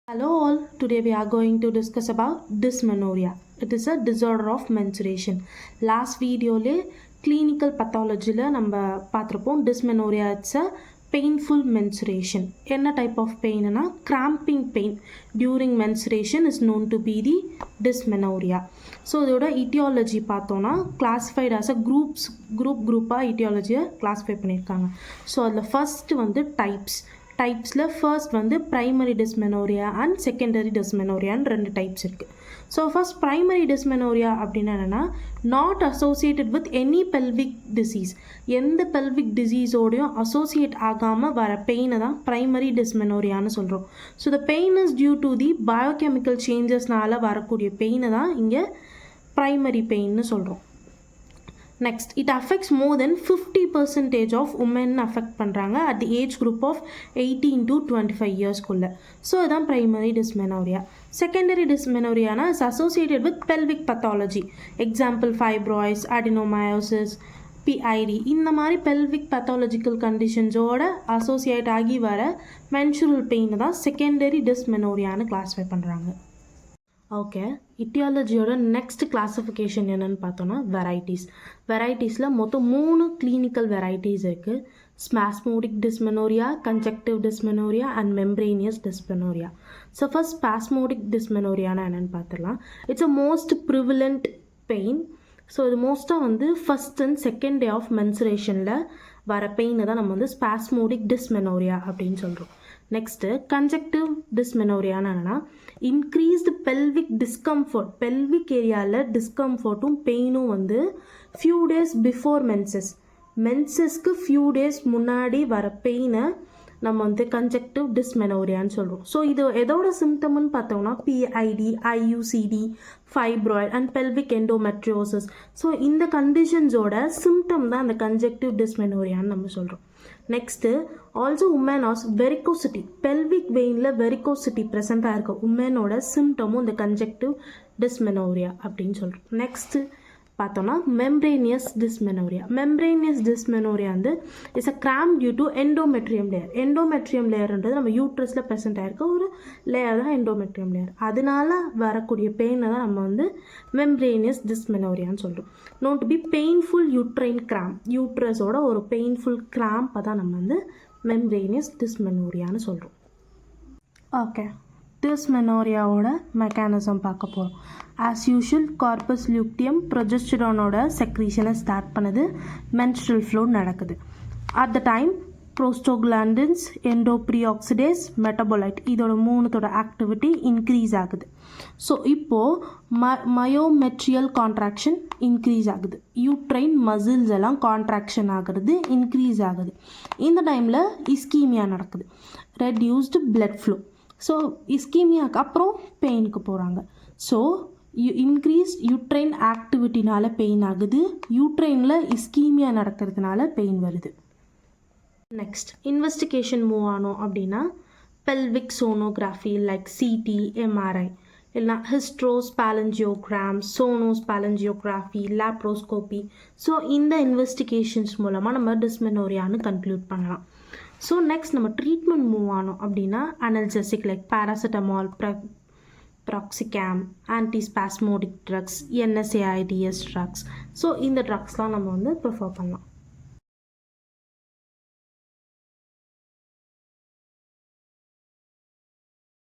Hello all, today we are going to discuss about dysmenorrhea. It is a disorder of menstruation. Last video le clinical pathology la நம்ம பார்த்திருப்போம். Dysmenorrhea it's a painful menstruation. என்ன type of pain na cramping pain during menstruation is known to be the dysmenorrhea. So இதோட etiology பார்த்தோம்னா classified as a group etiology classify பண்ணிருக்காங்க. So அதுல first வந்து டைப்ஸில் first வந்து ப்ரைமரி டிஸ்மெனோரியா அண்ட் செகண்டரி டிஸ்மெனோரியான்னு ரெண்டு டைப்ஸ் இருக்குது. ஸோ ஃபர்ஸ்ட் ப்ரைமரி டிஸ்மெனோரியா அப்படின்னு என்னென்னா not associated with any pelvic disease, எந்த பெல்விக் டிசீஸோடையும் அசோசியேட் ஆகாமல் வர பெயினை தான் ப்ரைமரி டிஸ்மெனோரியான்னு சொல்கிறோம். So the pain is due to the biochemical சேஞ்சஸ்னால் வரக்கூடிய பெயினை தான் இங்கே ப்ரைமரி பெயின்னு சொல்கிறோம். Next, it affects more than 50% of women affect பண்ணுறாங்க at the age group of 18 to 25 years குள்ள. ஸோ இதான் primary dysmenorrhea. Secondary dysmenorrhea is associated with pelvic pathology. Example fibroids, adenomyosis, PID. இந்த மாதிரி pelvic pathological conditions-ஓட associate ஆகி வர menstrual pain தான் secondary dysmenorrhea-னு classify பண்ணுறாங்க. ஓகே, இட்டியாலஜியோட நெக்ஸ்ட் கிளாஸிஃபிகேஷன் என்னென்னு பார்த்தோன்னா வெரைட்டிஸில் மொத்தம் 3 கிளினிக்கல் வெரைட்டிஸ் இருக்குது. Spasmodic dysmenorrhea, congestive dysmenorrhea and membranous dysmenorrhea. So first spasmodic டிஸ்மெனோரியானா என்னென்னு பார்த்துடலாம். It's a most prevalent pain. So இது மோஸ்ட்டாக வந்து first and second day of மென்சுரேஷனில் வர பெயினை தான் நம்ம வந்து ஸ்பாஸ்மோடிக் டிஸ்மெனோரியா அப்படின்னு சொல்கிறோம். நெக்ஸ்ட்டு கன்ஜக்டிவ் டிஸ்மெனோரியான்னு என்னென்னா இன்க்ரீஸ்டு பெல்விக் டிஸ்கம்ஃபர்ட், பெல்விக் ஏரியாவில் டிஸ்கம்ஃபர்ட்டும் பெயினும் வந்து ஃபியூ டேஸ் பிஃபோர் மென்சஸ்க்கு ஃபியூ டேஸ் முன்னாடி வர பெயினை நம்ம வந்து கன்ஜக்டிவ் டிஸ்மெனோரியான்னு சொல்கிறோம். ஸோ இது எதோட சிம்டம்னு பார்த்தோம்னா PID, IUCD, fibroid and pelvic endometriosis. So இந்த கண்டிஷன்ஸோட சிம்டம் தான் அந்த கன்ஜக்டிவ் டிஸ்மெனோரியான்னு நம்ம சொல்கிறோம். Next also woman as varicosity, pelvic வெயினில் வெரிகோசிட்டி ப்ரெசண்ட்டாக இருக்க உமனோட சிம்டமும் இந்த கன்ஜக்டிவ் டிஸ்மெனோரியா அப்படின்னு சொல்கிறோம். நெக்ஸ்ட்டு பார்த்தோன்னா மெம்ப்ரேனியஸ் டிஸ்மெனோரியா வந்து it's a cramp due to endometrium லேயர்ன்றது நம்ம யூட்ரஸில் ப்ரெசென்ட் ஆகிருக்க ஒரு லேயர் தான் எண்டோமெட்ரியம் லேயர். அதனால வரக்கூடிய பெயினை தான் நம்ம வந்து மெம்ப்ரேனியஸ் டிஸ்மெனோரியான்னு சொல்கிறோம். Note to be painful uterine cramp, யூட்ரஸோட ஒரு பெயின்ஃபுல் கிராம்பை தான் நம்ம வந்து மெம்ப்ரேனியஸ் டிஸ்மெனோரியான்னு சொல்கிறோம். ஓகே, டிஸ்மெனோரியாவோட மெக்கானிசம் பார்க்க போகிறோம். ஆஸ் யூஷுவல் கார்பஸ் லியூட்டியம் ப்ரொஜெஸ்டரானோட செக்ரீஷனை ஸ்டார்ட் பண்ணுது, மென்ஸ்ட்ரல் ஃப்ளோ நடக்குது. At the time prostaglandins, endoperoxidase, metabolite இதோட மூணுத்தோட ஆக்டிவிட்டி இன்க்ரீஸ் ஆகுது. ஸோ இப்போது மயோமெட்ரியல் கான்ட்ராக்ஷன் இன்க்ரீஸ் ஆகுது, யூட்ரைன் மசில்ஸ் எல்லாம் கான்ட்ராக்ஷன் ஆகிறது இன்க்ரீஸ் ஆகுது. இந்த டைமில் இஸ்கீமியா நடக்குது, ரெடியூஸ்டு பிளட் ஃப்ளோ. ஸோ இஸ்கீமியாவுக்கு அப்புறம் பெயினுக்கு போகிறாங்க. ஸோ இன்க்ரீஸ் யூட்ரைன் ஆக்டிவிட்டினால பெயின் ஆகுது, யூட்ரைனில் இஸ்கீமியா நடக்கிறதுனால பெயின் வருது. நெக்ஸ்ட் இன்வெஸ்டிகேஷன் மூவ் ஆனோம் அப்படின்னா pelvic sonography like CT, MRI இல்லைனா ஹிஸ்ட்ரோஸ்பாலஞ்சியோகிராம், சோனோஸ்பாலஞ்சியோகிராஃபி, லேப்ரோஸ்கோபி. ஸோ இந்த இன்வெஸ்டிகேஷன்ஸ் மூலமாக நம்ம டிஸ்மெனோரியான்னு கன்க்ளூட் பண்ணலாம். ஸோ நெக்ஸ்ட் நம்ம ட்ரீட்மெண்ட் மூவ் ஆனோம் அப்படின்னா analgesic like paracetamol, piroxicam, antispasmodic drugs, NSAIDs drugs. So இந்த ட்ரக்ஸ்லாம் நம்ம வந்து ப்ரிஃபர் பண்ணலாம்.